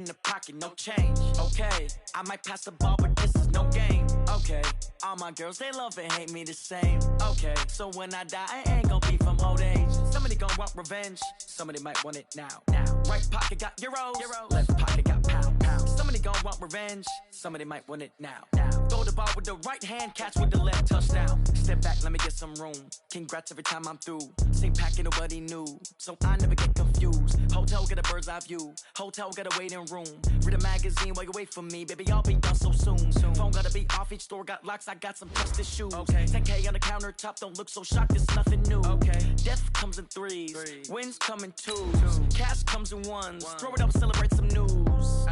in the pocket, no change. Okay, I might pass the ball, but this is no game. Okay, all my girls, they love and hate me the same. Okay, so when I die, I ain't gonna be from old age. Somebody gonna want revenge, somebody might want it now. Right pocket got euros, left pocket got pounds. Somebody gonna want revenge, somebody might want it now. Throw the ball with the right hand, catch with the left, touchdown. Step back, let me get some room. Congrats every time I'm through. Same packet, nobody knew, so I never get confused. Hotel get a bird's eye view, hotel get a waiting room. Read a magazine while you wait for me, baby, I'll be done so soon. Phone gotta be off, each store got locks, I got some trusted shoes. 10K on the countertop, don't look so shocked, it's nothing new. Death comes in threes, wins come in twos, cash comes in ones. Throw it up, celebrate some news.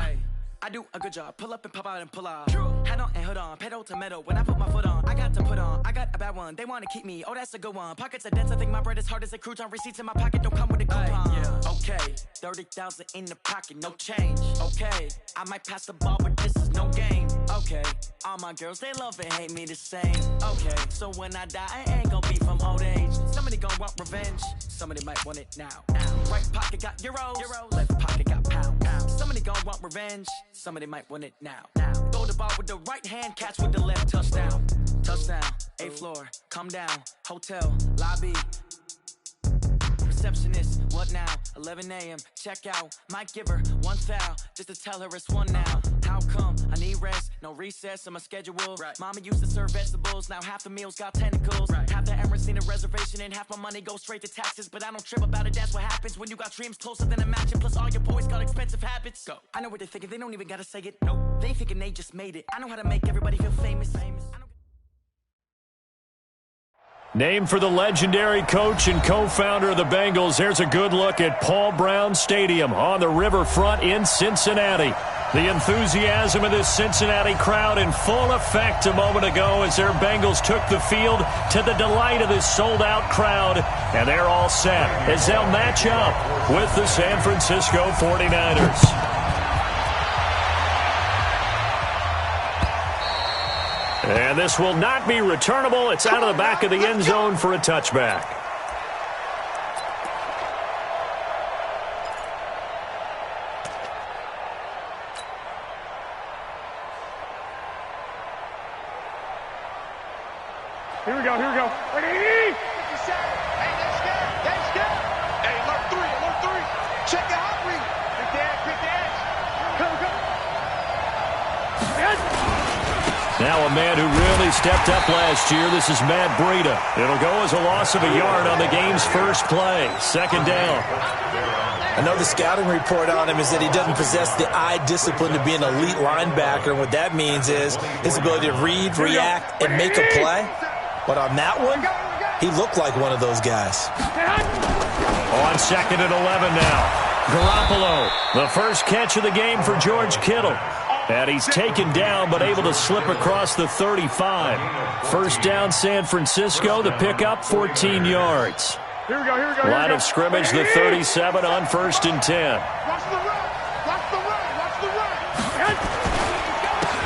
I do a good job, pull up and pop out and pull out. Hat on and hood on, pedal to metal. When I put my foot on, I got to put on. I got a bad one, they wanna keep me, oh that's a good one. Pockets are dense, I think my bread is hard as a crouton. Receipts in my pocket don't come with a coupon. Okay, 30,000 in the pocket, no change. Okay, I might pass the ball, but this is no game. Okay, all my girls, they love and hate me the same. Okay, so when I die, I ain't gonna be from old age. Somebody gonna want revenge, somebody might want it now. Right pocket got euros, left pocket got pounds. Somebody gonna want revenge, somebody might want it now. Throw the ball with the right hand, catch with the left, touchdown. Touchdown, 8th floor, come down, hotel, lobby. Receptionist, what now? 11 a.m., check out. Might give her one foul, just to tell her it's one now. How come? I need rest, no recess in my schedule. Mama used to serve vegetables, now half the meals got tentacles. Half the Emirates need a reservation and half my money goes straight to taxes. But I don't trip about it, that's what happens when you got dreams closer than a matching. Plus all your boys got expensive habits. Go. I know what they're thinking, they don't even gotta say it. Nope, they thinking they just made it. I know how to make everybody feel famous. Named for the legendary coach and co-founder of the Bengals, here's a good look at Paul Brown Stadium on the riverfront in Cincinnati. The enthusiasm of this Cincinnati crowd in full effect a moment ago as their Bengals took the field to the delight of this sold-out crowd. And they're all set as they'll match up with the San Francisco 49ers. And this will not be returnable. It's out of the back of the end zone for a touchback. Here we go. Ready? Hey, that's good. Hey, alert three. Check the hot read. Quick dash. Come. Now a man who really stepped up last year. This is Matt Breida. It'll go as a loss of a yard on the game's first play. Second down. I know the scouting report on him is that he doesn't possess the eye discipline to be an elite linebacker. And what that means is his ability to read, react, and make a play. But on that one, he looked like one of those guys. On 2nd and 11 now. Garoppolo, the first catch of the game for George Kittle. And he's taken down but able to slip across the 35. First down San Francisco, the pickup 14 yards. Here we go. Line of scrimmage, the 37 on 1st and 10. Watch the run.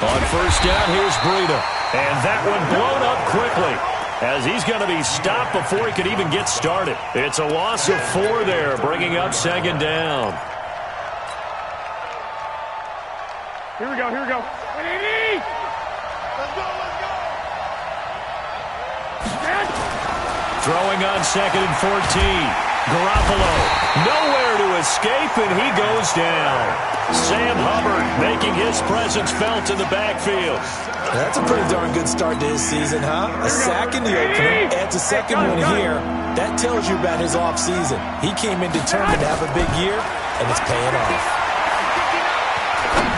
On first down, here's Breida. And that one blown up quickly as he's going to be stopped before he could even get started. It's a loss of 4 there, bringing up 2nd down. Here we go. Ready? Let's go. Throwing on 2nd and 14. Garoppolo, nowhere to escape, and he goes down. Sam Hubbard making his presence felt in the backfield. That's a pretty darn good start to his season, huh? A sack in the opener, adds a second one here. That tells you about his offseason. He came in determined to have a big year, and it's paying off.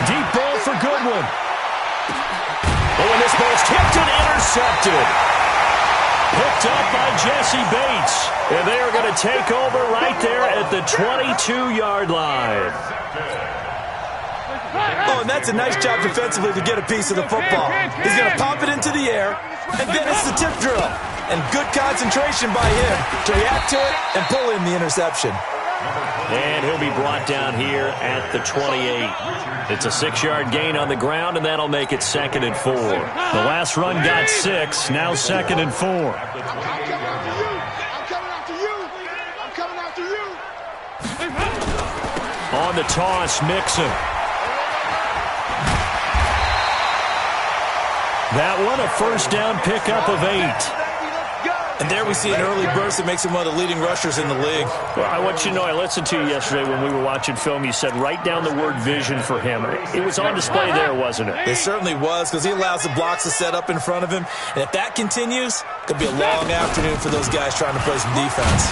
Deep ball for Goodwin. Oh, and this ball's tipped and intercepted. Picked up by Jesse Bates. And they are going to take over right there at the 22-yard line. Oh, and that's a nice job defensively to get a piece of the football. He's going to pop it into the air, and then it's the tip drill. And good concentration by him to react to it and pull in the interception. And he'll be brought down here at the 28. It's a 6-yard gain on the ground, and that'll make it 2nd and 4. The last run got 6, now 2nd and 4. I'm coming after you. On the toss, Mixon. That one, a first down pickup of 8. And there we see an early burst that makes him one of the leading rushers in the league. Well, I want you to know, I listened to you yesterday when we were watching film. You said write down the word vision for him. It was on display there, wasn't it? It certainly was, because he allows the blocks to set up in front of him. And if that continues, it could be a long afternoon for those guys trying to play some defense.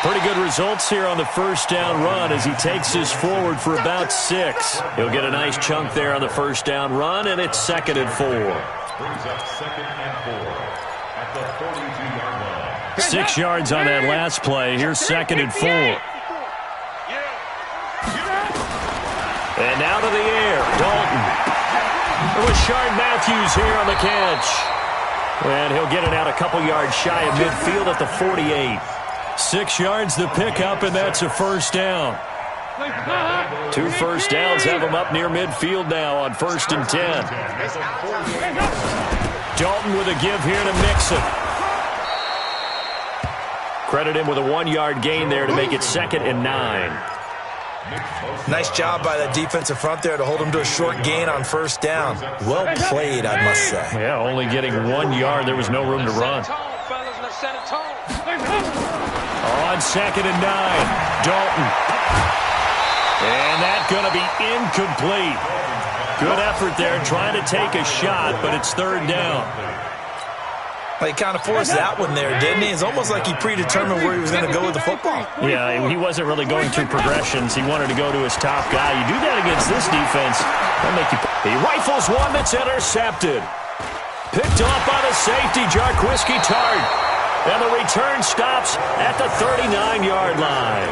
Pretty good results here on the first down run as he takes this forward for about 6. He'll get a nice chunk there on the first down run, and it's 2nd and 4. Brings up 2nd and 4 at the 42-yard line. 6 yards on that last play. Here's 2nd and 4. And now to the air, Dalton. Rashard Matthews here on the catch. And he'll get it out a couple yards shy of midfield at the 48. 6 yards the pickup, and that's a first down. 2 first downs have him up near midfield now on 1st and 10. Dalton with a give here to Mixon. Credit him with a 1-yard gain there to make it 2nd and 9. Nice job by that defensive front there to hold him to a short gain on first down. Well played, I must say. Yeah, only getting 1 yard. There was no room to run. On 2nd and 9, Dalton. And that's going to be incomplete. Good effort there trying to take a shot, but it's 3rd down. Well, he kind of forced that one there, didn't he? It's almost like he predetermined where he was going to go with the football. Yeah, he wasn't really going through progressions. He wanted to go to his top guy. You do that against this defense, that'll make you... He rifles one that's intercepted. Picked off by the safety, Jarquiski Tart. And the return stops at the 39-yard line.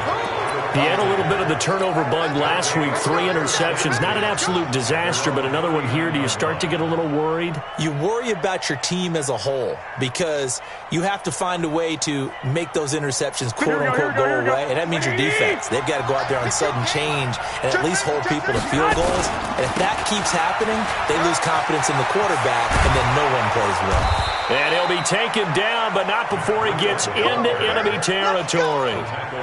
He had a little bit of the turnover bug last week, 3 interceptions. Not an absolute disaster, but another one here. Do you start to get a little worried? You worry about your team as a whole because you have to find a way to make those interceptions, quote-unquote, go away, and that means your defense. They've got to go out there on sudden change and at least hold people to field goals. And if that keeps happening, they lose confidence in the quarterback, and then no one plays well. And he'll be taken down, but not before he gets into enemy territory.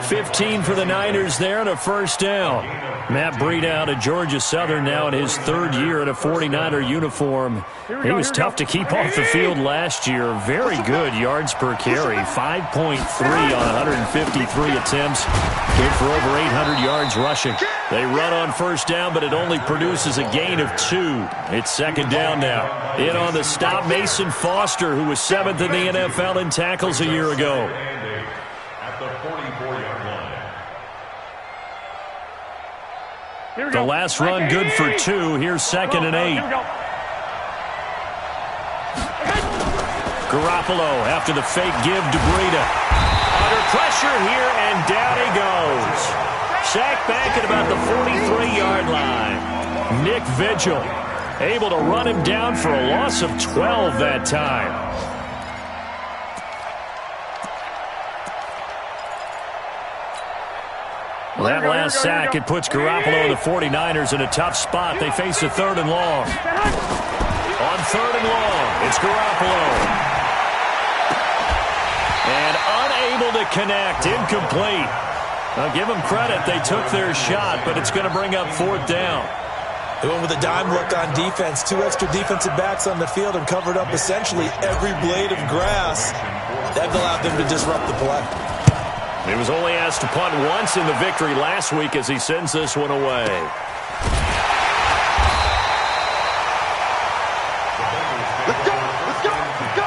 15 for the Niners there and a first down. Matt Breida out of Georgia Southern now in his 3rd year in a 49er uniform. He was tough to keep off the field last year. Very good yards per carry, 5.3 on 153 attempts. Good for over 800 yards rushing. They run on first down, but it only produces a gain of 2. It's 2nd down now. In on the stop, Mason Foster, who was 7th in the NFL in tackles a year ago. At the 44-yard line. The last run good for 2. Here's 2nd and 8. Garoppolo after the fake give to Breida. Under pressure here, and down he goes. Sacked back at about the 43-yard line. Nick Vigil able to run him down for a loss of 12 that time. That last sack, it puts Garoppolo and the 49ers in a tough spot. They face a 3rd and long. On 3rd and long, it's Garoppolo. And unable to connect, incomplete. Now give them credit, they took their shot, but it's going to bring up 4th down. They went with a dime look on defense. 2 extra defensive backs on the field and covered up essentially every blade of grass. That allowed them to disrupt the play. He was only asked to punt once in the victory last week as he sends this one away. Let's go! Let's go! Let's go!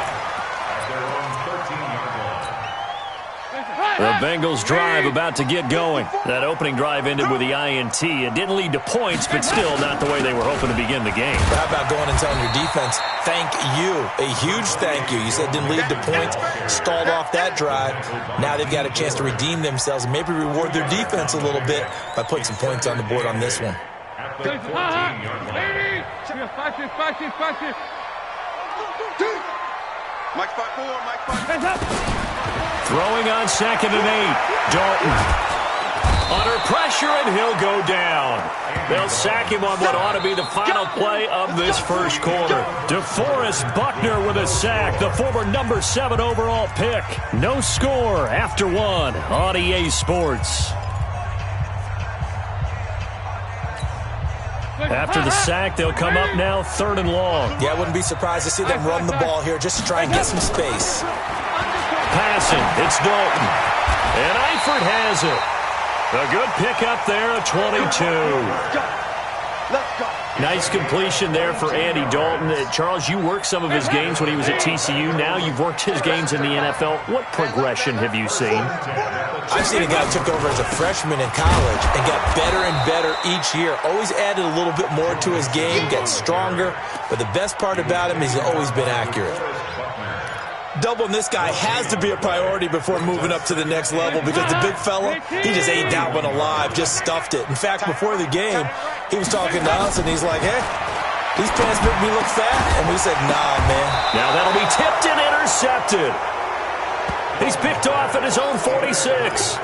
The Bengals drive about to get going. That opening drive ended with the INT. It didn't lead to points, but still not the way they were hoping to begin the game. How about going and telling your defense, thank you, a huge thank you. You said it didn't lead to points, stalled off that drive. Now they've got a chance to redeem themselves and maybe reward their defense a little bit by putting some points on the board on this one. At the 14-yard line. Mike 5-4, Mike 5. Throwing on 2nd and 8. Dalton. Under pressure, and he'll go down. They'll sack him on what ought to be the final play of this first quarter. DeForest Buckner with a sack, the former number 7 overall pick. No score after 1 on EA Sports. After the sack, they'll come up now 3rd and long. Yeah, I wouldn't be surprised to see them run the ball here just to try and get some space. Passing, it's Dalton. And Eifert has it. A good pickup there, a 22. Nice completion there for Andy Dalton. Charles, you worked some of his games when he was at TCU. Now you've worked his games in the NFL. What progression have you seen? I've seen a guy who took over as a freshman in college and got better and better each year. Always added a little bit more to his game, gets stronger. But the best part about him is he's always been accurate. Doubling this guy has to be a priority before moving up to the next level because the big fella, he just ate that one alive, just stuffed it. In fact, before the game, he was talking to us, and he's like, hey, these pants make me look fat. And we said, nah, man. Now that'll be tipped and intercepted. He's picked off at his own 46.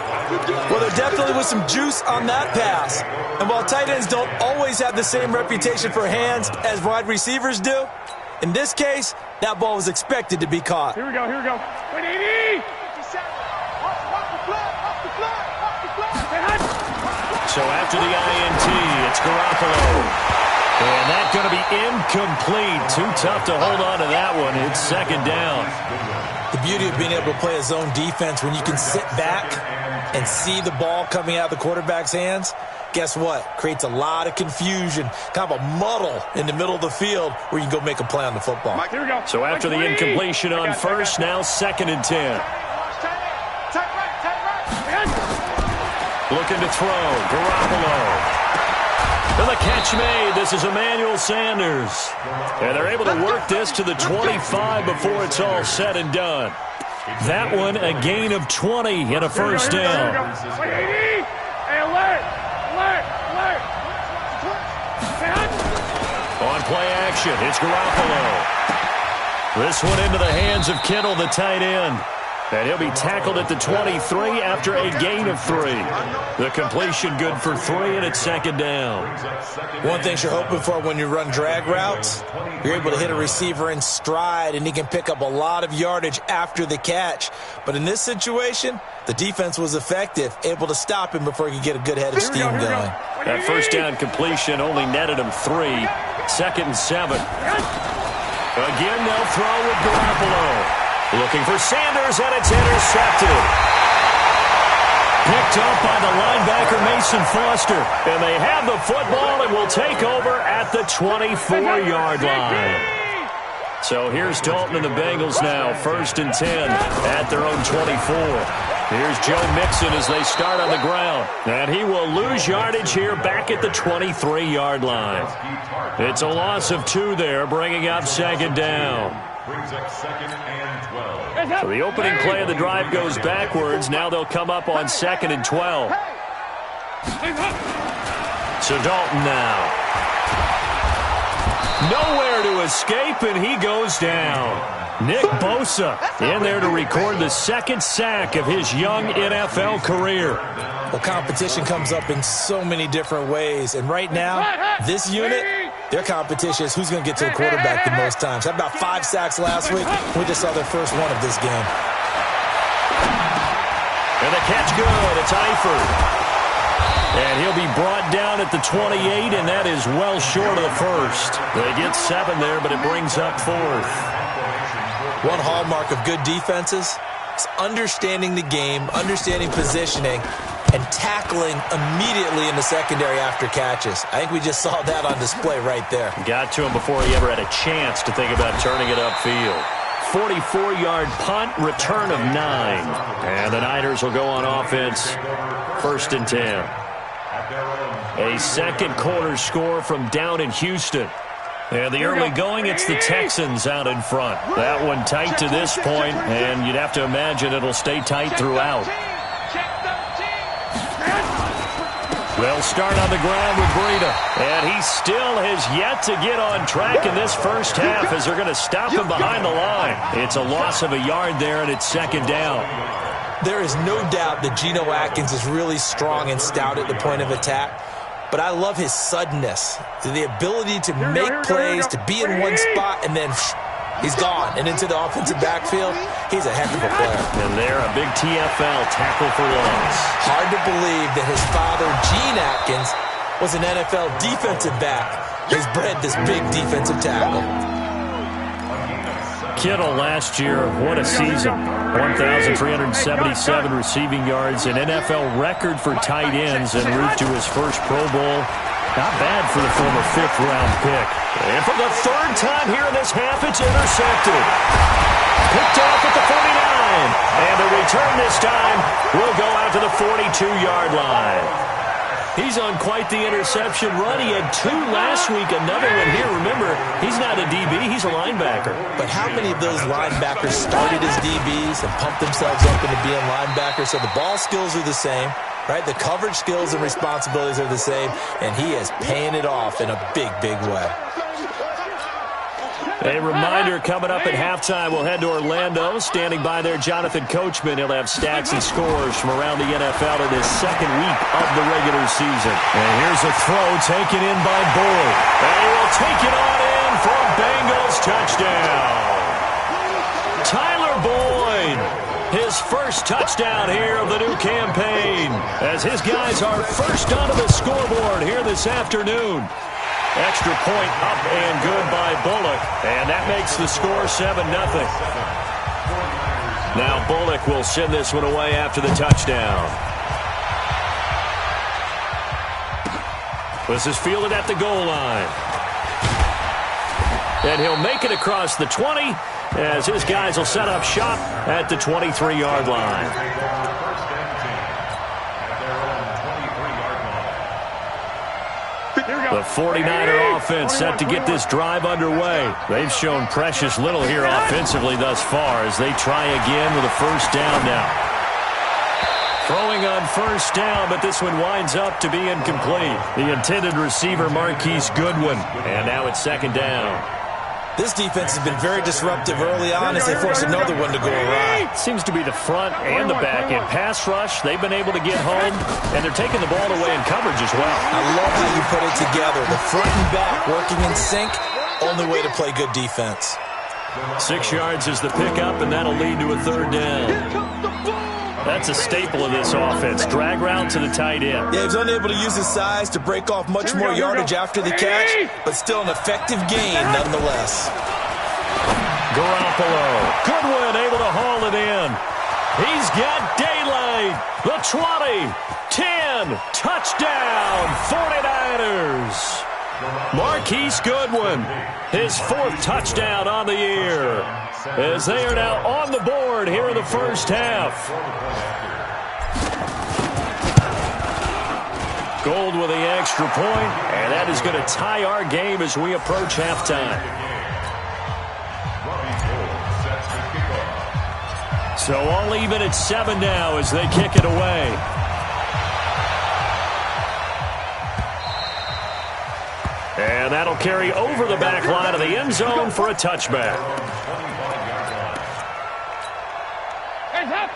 Well, there definitely was some juice on that pass. And while tight ends don't always have the same reputation for hands as wide receivers do, in this case, that ball was expected to be caught. Here we go, here we go. 180! So after the INT, it's Garoppolo. And that's going to be incomplete. Too tough to hold on to that one. It's 2nd down. The beauty of being able to play a zone defense when you can sit back and see the ball coming out of the quarterback's hands, guess what? Creates a lot of confusion, kind of a muddle in the middle of the field where you can go make a play on the football. Here we go. So after the incompletion on first, now 2nd and 10. Looking to throw, Garoppolo. And the catch made. This is Emmanuel Sanders. And they're able to work this to the 25 before it's all said and done. That one, a gain of 20 and a first down. 180! Hey, alert! Alert! Alert! On play action, it's Garoppolo. This one into the hands of Kittle, the tight end. And he'll be tackled at the 23 after a gain of 3. The completion good for 3, and it's 2nd down. One thing you're hoping for when you run drag routes, you're able to hit a receiver in stride, and he can pick up a lot of yardage after the catch. But in this situation, the defense was effective, able to stop him before he could get a good head of steam going. That first down completion only netted him 3. 2nd and 7. Again, they'll throw with Garoppolo. Looking for Sanders, and it's intercepted. Picked up by the linebacker, Mason Foster. And they have the football and will take over at the 24-yard line. So here's Dalton and the Bengals now, 1st and 10 at their own 24. Here's Joe Mixon as they start on the ground. And he will lose yardage here back at the 23-yard line. It's a loss of 2 there, bringing up 2nd down. Brings up 2nd and 12. So the opening play of the drive goes backwards. Now they'll come up on 2nd and 12. So Dalton now. Nowhere to escape, and he goes down. Nick Bosa in there to record the 2nd sack of his young NFL career. Well, competition comes up in so many different ways. And right now, this unit, their competition is who's going to get to the quarterback the most times. Had about 5 sacks last week. We just saw their first one of this game. And the catch good. It's Eifert. And he'll be brought down at the 28, and that is well short of the first. They get 7 there, but it brings up 4th. One hallmark of good defenses is understanding the game, understanding positioning, and tackling immediately in the secondary after catches. I think we just saw that on display right there. Got to him before he ever had a chance to think about turning it upfield. 44-yard punt, return of 9. And the Niners will go on offense, 1st and 10. A second quarter score from down in Houston. And the early going, it's the Texans out in front. That one tight to this point, and you'd have to imagine it'll stay tight throughout. They'll start on the ground with Breida. And he still has yet to get on track in this first half as they're going to stop him behind the line. It's a loss of a yard there, and it's 2nd down. There is no doubt that Geno Atkins is really strong and stout at the point of attack. But I love his suddenness, the ability to make plays, to be in one spot, and then he's gone and into the offensive backfield. He's a heck of a player. And there, a big TFL tackle for loss. Hard to believe that his father, Gene Atkins, was an NFL defensive back. He's bred this big defensive tackle. Kittle last year, what a season. 1,377 receiving yards, an NFL record for tight ends en route to his first Pro Bowl. Not bad for the former fifth-round pick. And for the third time here in this half, it's intercepted. Picked off at the 49. And the return this time will go out to the 42-yard line. He's on quite the interception run. He had 2 last week, another one here. Remember, he's not a DB, he's a linebacker. But how many of those linebackers started as DBs and pumped themselves up into being linebackers? So the ball skills are the same, right? The coverage skills and responsibilities are the same, and he is paying it off in a big, big way. A reminder coming up at halftime, we'll head to Orlando. Standing by there, Jonathan Coachman. He'll have stats and scores from around the NFL in his second week of the regular season. And here's a throw taken in by Boyd. And he will take it on in for a Bengals touchdown. Tyler Boyd, his first touchdown here of the new campaign, as his guys are first onto the scoreboard here this afternoon. Extra point up and good by Bullock. And that makes the score 7-0. Now Bullock will send this one away after the touchdown. This is fielded at the goal line. And he'll make it across the 20 as his guys will set up shop at the 23-yard line. The 49er offense set to get this drive underway. They've shown precious little here offensively thus far as they try again with a first down now. Throwing on first down, but this one winds up to be incomplete. The intended receiver, Marquise Goodwin. And now it's second down. This defense has been very disruptive early on as they force another one to go awry. Seems to be the front and the back. In pass rush, they've been able to get home, and they're taking the ball away in coverage as well. I love how you put it together. The front and back working in sync, only way to play good defense. 6 yards is the pickup, and that'll lead to a third down. That's a staple of this offense. Drag route to the tight end. Yeah, he's unable to use his size to break off much more yardage after the catch, but still an effective gain nonetheless. Garoppolo. Goodwin able to haul it in. He's got daylight. The 20. 10. Touchdown. 49ers. Marquise Goodwin, his 4th touchdown on the year, as they are now on the board here in the first half. Gold with the extra point, and that is going to tie our game as we approach halftime. So all even at 7 now as they kick it away. And that'll carry over the back line of the end zone for a touchback.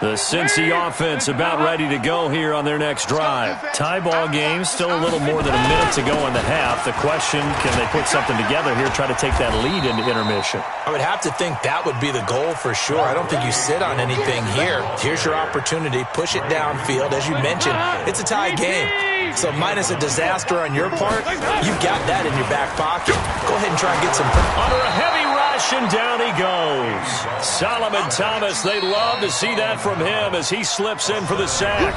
The Cincy offense about ready to go here on their next drive. Tie ball game, still a little more than a minute to go in the half. The question, can they put something together here, try to take that lead into intermission? I would have to think that would be the goal for sure. I don't think you sit on anything here. Here's your opportunity. Push it downfield. As you mentioned, it's a tie game. So minus a disaster on your part, you've got that in your back pocket. Go ahead and try and get some. Under a heavy rush, and down he goes. Solomon Thomas, they love to see that from him as he slips in for the sack.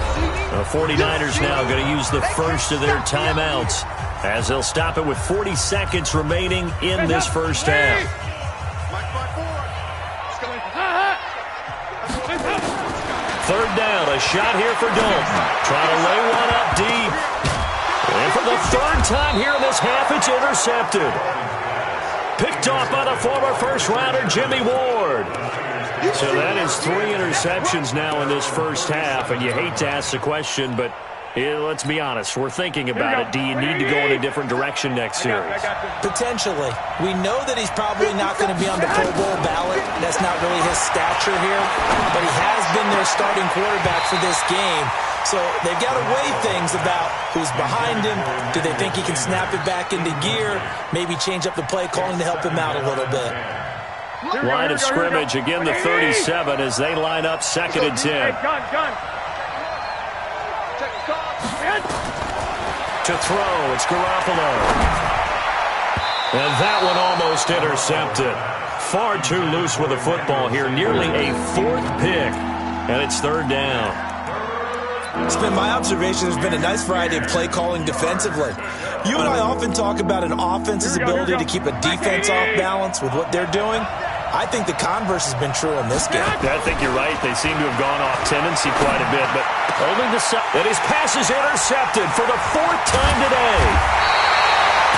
The 49ers now going to use the first of their timeouts as they'll stop it with 40 seconds remaining in this first half. Third down, a shot here for Dalton. Trying to lay one up deep. And for the third time here in this half, it's intercepted. Picked off by the former first-rounder Jimmy Ward. So that is 3 interceptions now in this first half, and you hate to ask the question, but let's be honest, we're thinking about it. Do you need to go in a different direction next series? Potentially. We know that he's probably not going to be on the Pro Bowl ballot. That's not really his stature here, but he has been their starting quarterback for this game. So they've got to weigh things about who's behind him. Do they think he can snap it back into gear? Maybe change up the play calling to help him out a little bit. Line of scrimmage, again the 37 as they line up 2nd and 10. To throw, it's Garoppolo. And that one almost intercepted. Far too loose with the football here. Nearly a fourth pick. And it's third down. It's been my observation there's been a nice variety of play calling defensively. You and I often talk about an offense's ability to keep a defense off balance with what they're doing. I think the converse has been true in this game. I think you're right. They seem to have gone off tendency quite a bit, but only the and his pass is intercepted for the fourth time today.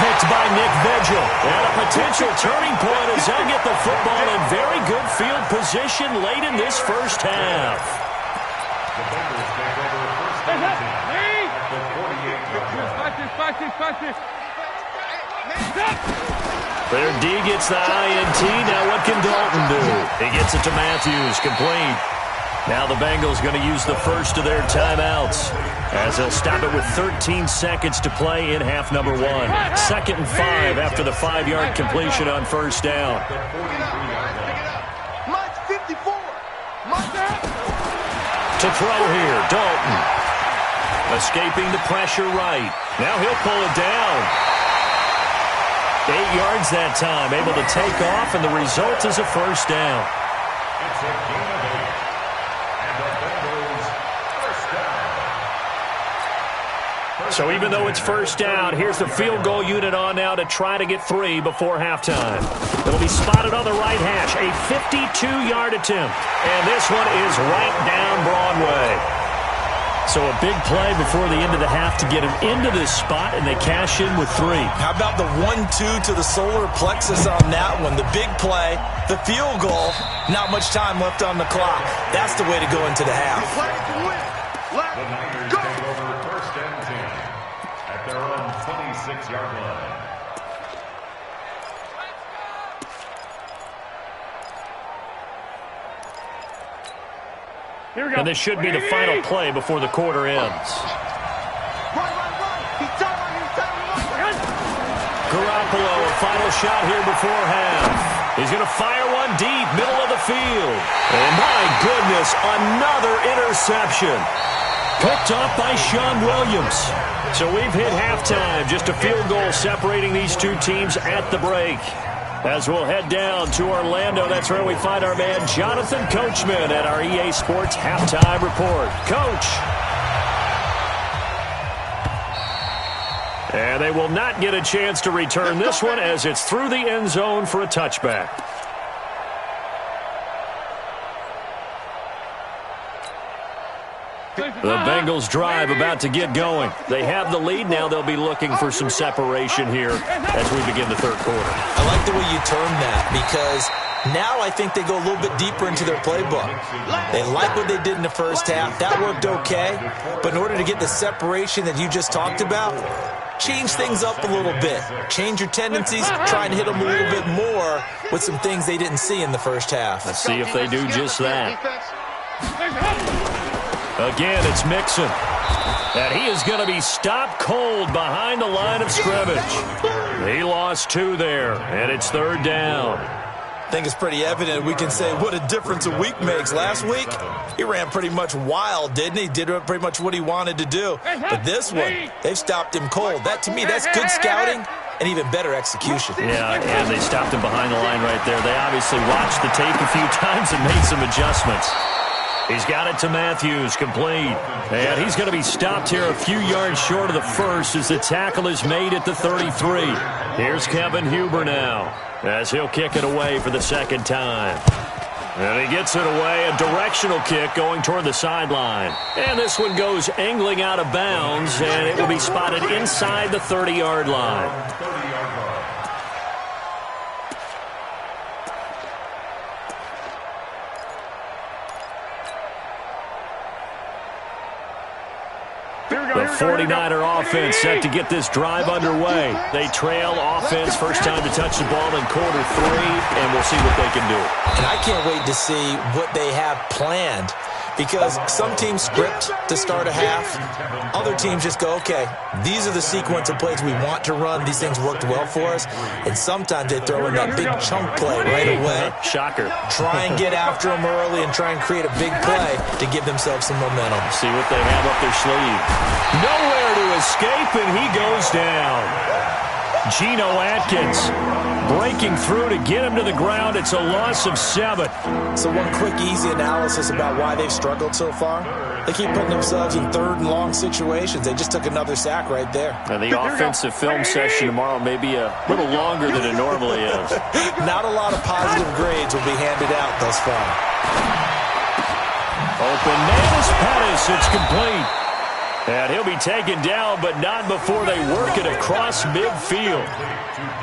Picked by Nick Vigil. And a potential turning point as they'll get the football in very good field position late in this first half. The Bengals take over first and 10 at the 48-yard line. Their D gets the INT. Now what can Dalton do? He gets it to Matthews, complete. Now the Bengals going to use the first of their timeouts as they'll stop it with 13 seconds to play in half number 1. 2nd and 5 after the 5-yard completion on first down. To throw here, Dalton. Escaping the pressure right. Now he'll pull it down. 8 yards that time, able to take off, and the result is a first down. It's a gain of 8. And the Bengals first down. So even though it's first down, here's the field goal unit on now to try to get 3 before halftime. It'll be spotted on the right hash, a 52-yard attempt. And this one is right down Broadway. So a big play before the end of the half to get him into this spot, and they cash in with 3. How about the 1-2 to the solar plexus on that one? The big play, the field goal, not much time left on the clock. That's the way to go into the half. The Niners take over first and 10 at their own 26-yard line. Here we go. And this should be the final play before the quarter ends. Garoppolo, a final shot here before half. He's going to fire one deep, middle of the field. And my goodness, another interception. Picked off by Sean Williams. So we've hit halftime, just a field goal separating these two teams at the break. As we'll head down to Orlando, that's where we find our man Jonathan Coachman at our EA Sports Halftime Report. Coach. And they will not get a chance to return this one as it's through the end zone for a touchback. The Bengals drive about to get going. They have the lead. Now they'll be looking for some separation here as we begin the third quarter. I like the way you term that because now I think they go a little bit deeper into their playbook. They like what they did in the first half. That worked okay. But in order to get the separation that you just talked about, change things up a little bit. Change your tendencies. Try and hit them a little bit more with some things they didn't see in the first half. Let's see if they do just that. Again, it's Mixon. And he is going to be stopped cold behind the line of scrimmage. He lost 2 there, and it's third down. I think it's pretty evident we can say what a difference a week makes. Last week, he ran pretty much wild, didn't he? Did pretty much what he wanted to do. But this one, they've stopped him cold. That, to me, that's good scouting and even better execution. Yeah, and they stopped him behind the line right there. They obviously watched the tape a few times and made some adjustments. He's got it to Matthews, complete. And he's going to be stopped here a few yards short of the first as the tackle is made at the 33. Here's Kevin Huber now as he'll kick it away for the second time. And he gets it away, a directional kick going toward the sideline. And this one goes angling out of bounds, and it will be spotted inside the 30-yard line. The 49er offense set to get this drive underway. They trail offense, first time to touch the ball in quarter 3, and we'll see what they can do. And I can't wait to see what they have planned because some teams script to start a half. Other teams just go, okay, these are the sequence of plays we want to run. These things worked well for us. And sometimes they throw in that big chunk play right away. Shocker. Try and get after them early and try and create a big play to give themselves some momentum. See what they have up their sleeve. Nowhere to escape, and he goes down. Geno Atkins breaking through to get him to the ground. It's a loss of 7. So one quick, easy analysis about why they've struggled so far. They keep putting themselves in third and long situations. They just took another sack right there. And the offensive film session tomorrow may be a little longer than it normally is. Not a lot of positive grades will be handed out thus far. Open man is Pettis. It's complete. And he'll be taken down, but not before they work it across midfield.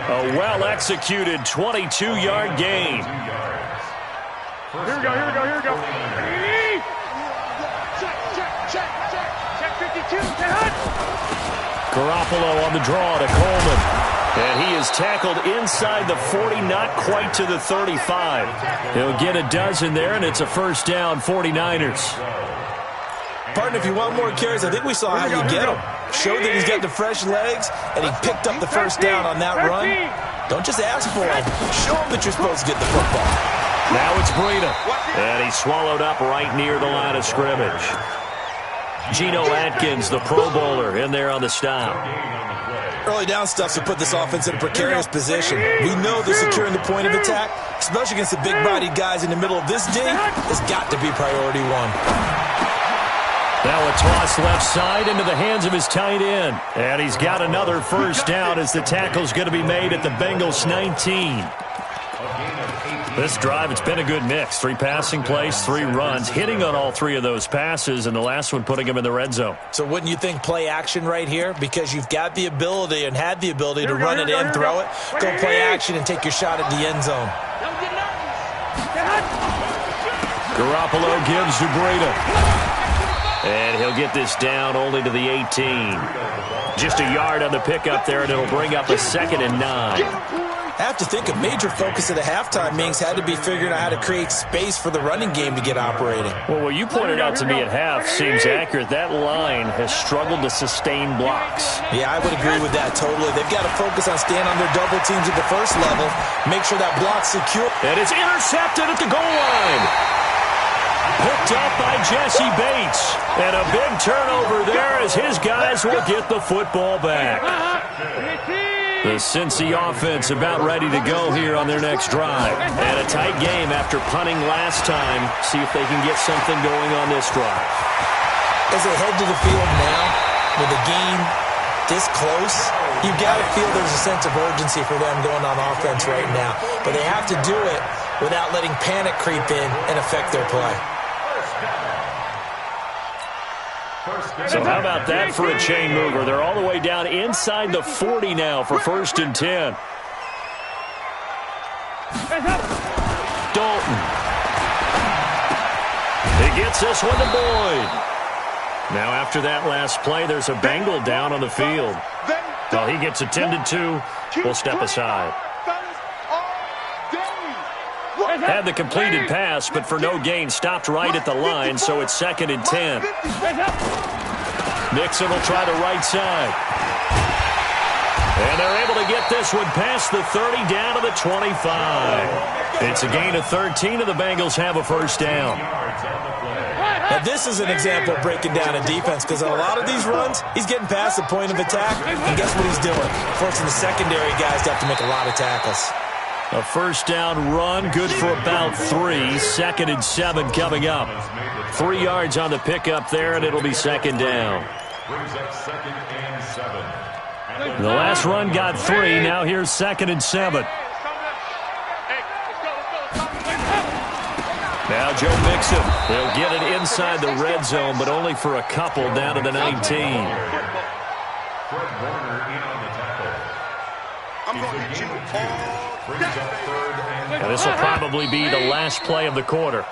A well-executed 22-yard gain. Here we go, here we go, here we go. Check 52, Garoppolo on the draw to Coleman. And he is tackled inside the 40, not quite to the 35. He'll get a dozen there, and it's a first down, 49ers. Partner, if you want more carries, I think we saw how you get him. Showed that he's got the fresh legs, and he picked up the first down on that run. Don't just ask for him. Show him that you're supposed to get the football. Now it's Breida. And he's swallowed up right near the line of scrimmage. Geno Atkins, the Pro Bowler, in there on the stop. Early down stuff to put this offense in a precarious position. We know they're securing the point of attack, especially against the big-bodied guys in the middle of this D. Has got to be priority one. Now a toss left side into the hands of his tight end. And he's got another first down as the tackle's going to be made at the Bengals 19. This drive, it's been a good mix. 3 passing plays, 3 runs, hitting on all 3 of those passes, and the last one putting him in the red zone. So wouldn't you think play action right here? Because you've got the ability and had the ability to run it in, throw it, go play action, and take your shot at the end zone. Garoppolo gives to Breida. And he'll get this down only to the 18. Just a yard on the pickup there, and it'll bring up a 2nd and 9. I have to think a major focus of the halftime meetings had to be figuring out how to create space for the running game to get operating. Well, what you pointed out to me at half seems accurate. That line has struggled to sustain blocks. Yeah, I would agree with that totally. They've got to focus on staying on their double teams at the first level, make sure that block's secure. And it's intercepted at the goal line. Picked up by Jesse Bates. And a big turnover there as his guys will get the football back. The Cincy offense about ready to go here on their next drive. And a tight game after punting last time. See if they can get something going on this drive. As they head to the field now, with the game this close, you've got to feel there's a sense of urgency for them going on offense right now. But they have to do it without letting panic creep in and affect their play. So how about that for a chain mover? They're all the way down inside the 40 now for 1st and 10. Dalton. He gets this one to Boyd. Now after that last play, there's a Bengal down on the field. Well, he gets attended to. We'll step aside. Had the completed pass, but for no gain, stopped right at the line, so it's 2nd and 10. Nixon will try the right side. And they're able to get this one past the 30 down to the 25. It's a gain of 13, and the Bengals have a first down. Now, this is an example of breaking down a defense because on a lot of these runs, he's getting past the point of attack, and guess what he's doing? Forcing the secondary guys to have to make a lot of tackles. A first down run, good for about 3. 2nd and 7 coming up. 3 yards on the pickup there, and it'll be 2nd down. Brings up 2nd and 7. The last run got 3. Now here's 2nd and 7. Now Joe Mixon. He'll get it inside the red zone, but only for a couple down to the 19. Fred Warner in on the tackle. I'm going to hit you all. And this will probably be the last play of the quarter.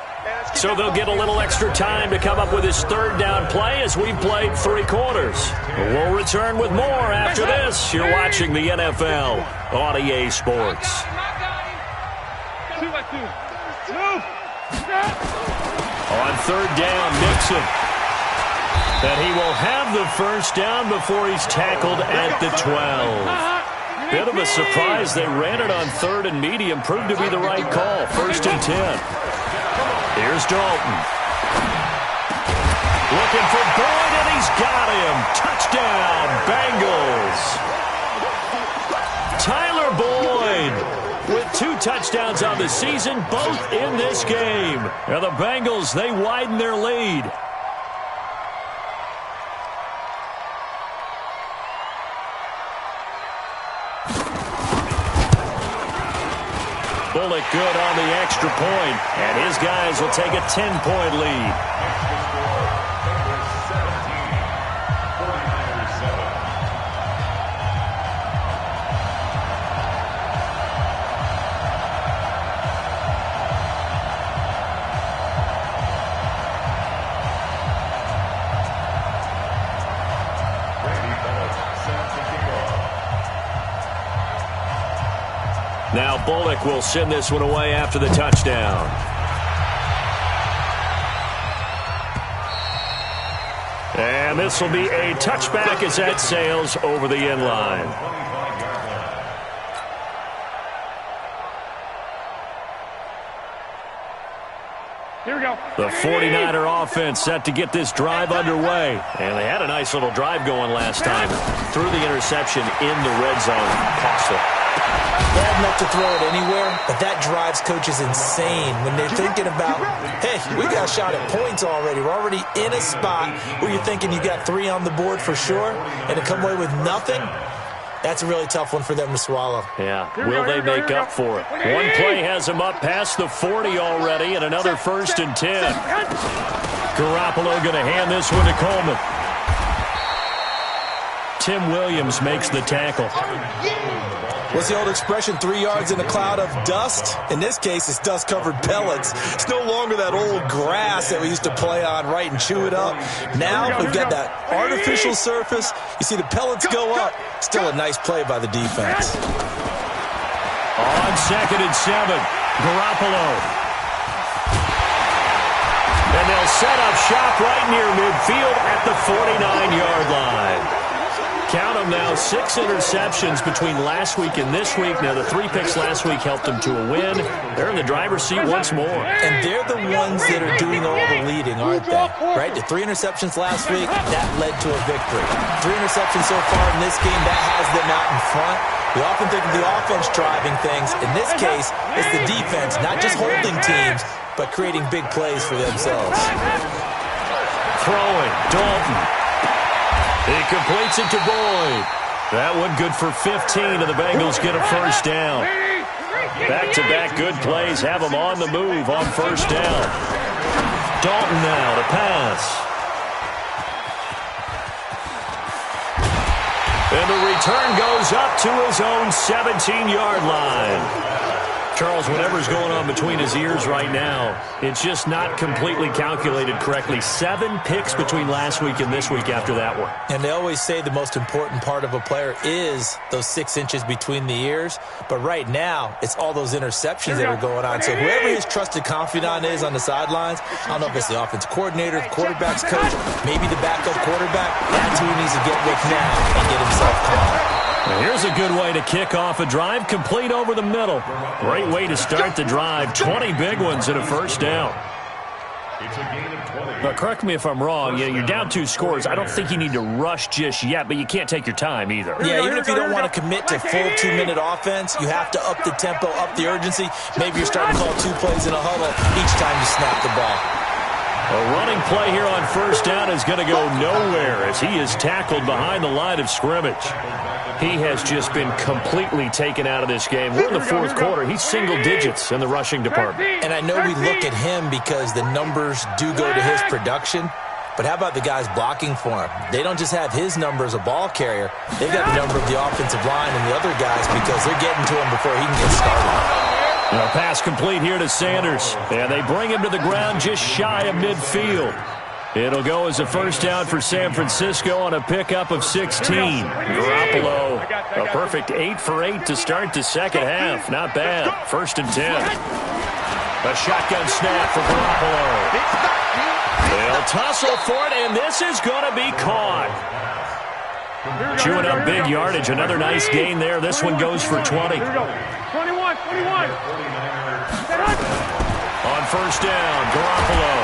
So they'll get a little extra time to come up with his 3rd down play as we've played 3 quarters. We'll return with more after this. You're watching the NFL on EA Sports. On third down, Nixon. And he will have the first down before he's tackled at the 12. Bit of a surprise. They ran it on third and medium. Proved to be the right call. First and 10. Here's Dalton. Looking for Boyd, and he's got him. Touchdown, Bengals. Tyler Boyd with 2 touchdowns on the season, both in this game. And the Bengals, they widen their lead. Bullock good on the extra point, and his guys will take a 10-point lead. Now Bullock will send this one away after the touchdown. And this will be a touchback as that sails over the end line. Here we go. The 49er offense set to get this drive underway. And they had a nice little drive going last time. Threw the interception in the red zone. Costly. Bad enough to throw it anywhere, but that drives coaches insane when they're thinking about, hey, we got a shot at points already. We're already in a spot where you're thinking you got 3 on the board for sure, and to come away with nothing, that's a really tough one for them to swallow. Yeah, will they make up for it? One play has them up past the 40 already, and another first and 10. Garoppolo going to hand this one to Coleman. Tim Williams makes the tackle. What's the old expression, 3 yards in a cloud of dust? In this case, it's dust-covered pellets. It's no longer that old grass that we used to play on, right, and chew it up. Now we've got that artificial surface. You see the pellets go up. Still a nice play by the defense. On 2nd and 7, Garoppolo. And they'll set up shop right near midfield at the 49-yard line. Count them now, 6 interceptions between last week and this week. Now, the 3 picks last week helped them to a win. They're in the driver's seat once more. And they're the ones that are doing all the leading, aren't they? Right? The 3 interceptions last week, that led to a victory. 3 interceptions so far in this game, that has them out in front. We often think of the offense driving things. In this case, it's the defense, not just holding teams, but creating big plays for themselves. Throwing, Dalton. He completes it to Boyd. That one good for 15, and the Bengals get a first down. Back-to-back good plays have them on the move on first down. Dalton now to pass. And the return goes up to his own 17-yard line. Charles, whatever's going on between his ears right now, it's just not completely calculated correctly. 7 picks between last week and this week after that one. And they always say the most important part of a player is those 6 inches between the ears. But right now, it's all those interceptions that are going on. So whoever his trusted confidant is on the sidelines, I don't know if it's the offensive coordinator, the quarterback's coach, maybe the backup quarterback, that's who he needs to get with now and get himself calm. Here's a good way to kick off a drive, complete over the middle. Great way to start the drive. 20 big ones and a first down. But correct me if I'm wrong. You're down 2 scores. I don't think you need to rush just yet, but you can't take your time either. Yeah, even if you don't want to commit to full 2-minute offense, you have to up the tempo, up the urgency. Maybe you're starting to call 2 plays in a huddle each time you snap the ball. A running play here on first down is going to go nowhere as he is tackled behind the line of scrimmage. He has just been completely taken out of this game. We're in the 4th quarter. He's single digits in the rushing department. And I know we look at him because the numbers do go to his production. But how about the guys blocking for him? They don't just have his number as a ball carrier. They've got the number of the offensive line and the other guys because they're getting to him before he can get started. A pass complete here to Sanders. And they bring him to the ground just shy of midfield. It'll go as a first down for San Francisco on a pickup of 16. Garoppolo, a perfect 8 for 8 to start the second half. Not bad. First and 10. A shotgun snap for Garoppolo. They'll tussle for it, and this is going to be caught. Chewing up big yardage. Another nice gain there. This one goes for 20. 21. On first down, Garoppolo.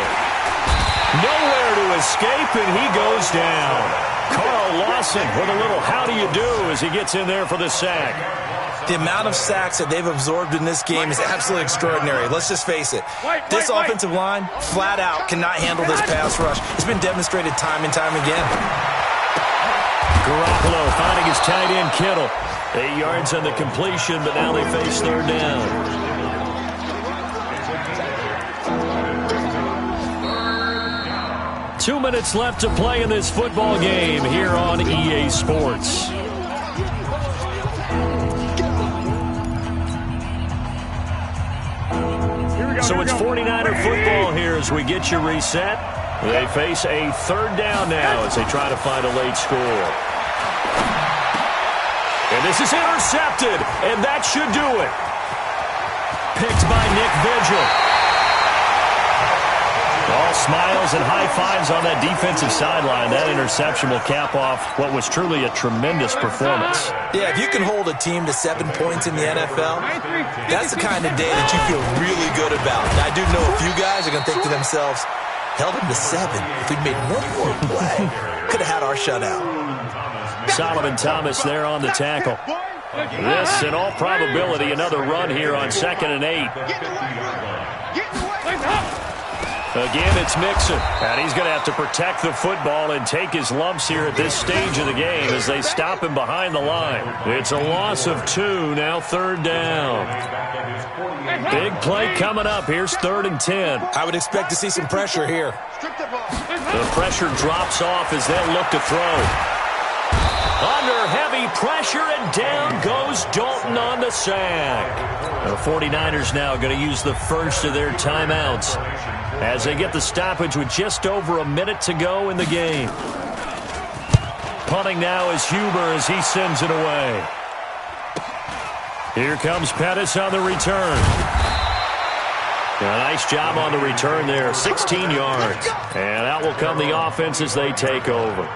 Nowhere to escape, and he goes down. Carl Lawson with a little how do you do as he gets in there for the sack. The amount of sacks that they've absorbed in this game is absolutely extraordinary. Let's just face it. This offensive line, flat out, cannot handle this pass rush. It's been demonstrated time and time again. Garoppolo finding his tight end, Kittle. 8 yards on the completion, but now they face third down. Two minutes left to play in this football game here on EA Sports. So it's 49er football here as we get you reset. They face a third down now as they try to find a late score. And this is intercepted, and that should do it. Picked by Nick Vigil. All smiles and high fives on that defensive sideline. That interception will cap off what was truly a tremendous performance. Yeah, if you can hold a team to 7 points in the NFL, that's the kind of day that you feel really good about. And I do know a few guys are going to think to themselves, held them to 7. If we'd made one more play, could have had our shutout. Solomon Thomas there on the tackle. This, in all probability, another run here on 2nd and 8. Again, it's Mixon, and he's going to have to protect the football and take his lumps here at this stage of the game as they stop him behind the line. It's a loss of 2, now third down. Big play coming up. Here's 3rd and 10. I would expect to see some pressure here. The pressure drops off as they'll look to throw. Under heavy pressure, and down goes Dalton on the sack. The 49ers now going to use the first of their timeouts as they get the stoppage with just over a minute to go in the game. Punting now is Huber as he sends it away. Here comes Pettis on the return. A nice job on the return there, 16 yards. And out will come the offense as they take over.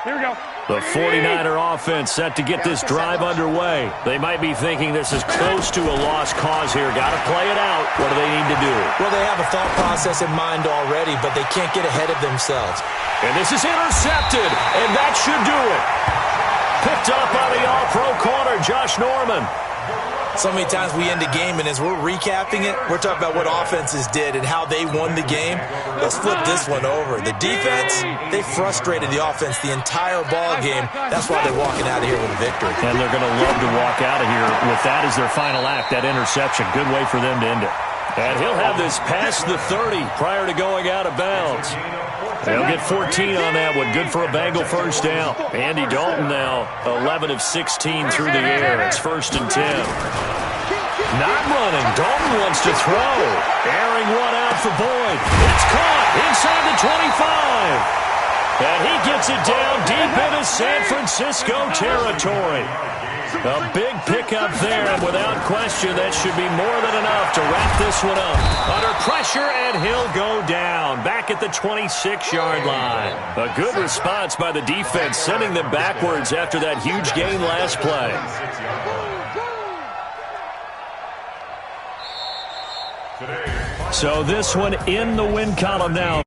Here we go. The 49er offense set to get this drive underway. They might be thinking this is close to a lost cause here. Got to play it out. What do they need to do? Well, they have a thought process in mind already, but they can't get ahead of themselves. And this is intercepted, and that should do it. Picked up by the all-pro corner, Josh Norman. So many times we end the game, and as we're recapping it, we're talking about what offenses did and how they won the game. Let's flip this one over. The defense, they frustrated the offense the entire ball game. That's why they're walking out of here with a victory. And they're going to love to walk out of here with that as their final act, that interception. Good way for them to end it. And he'll have this past the 30 prior to going out of bounds. They'll get 14 on that one. Good for a Bengal first down. Andy Dalton now 11 of 16 through the air. It's 1st and 10. Not running. Dalton wants to throw. Airing one out for Boyd. It's caught inside the 25. And he gets it down deep into San Francisco territory. A big pickup there, and without question, that should be more than enough to wrap this one up. Under pressure, and he'll go down, back at the 26-yard line. A good response by the defense, sending them backwards after that huge gain last play. So this one in the win column now.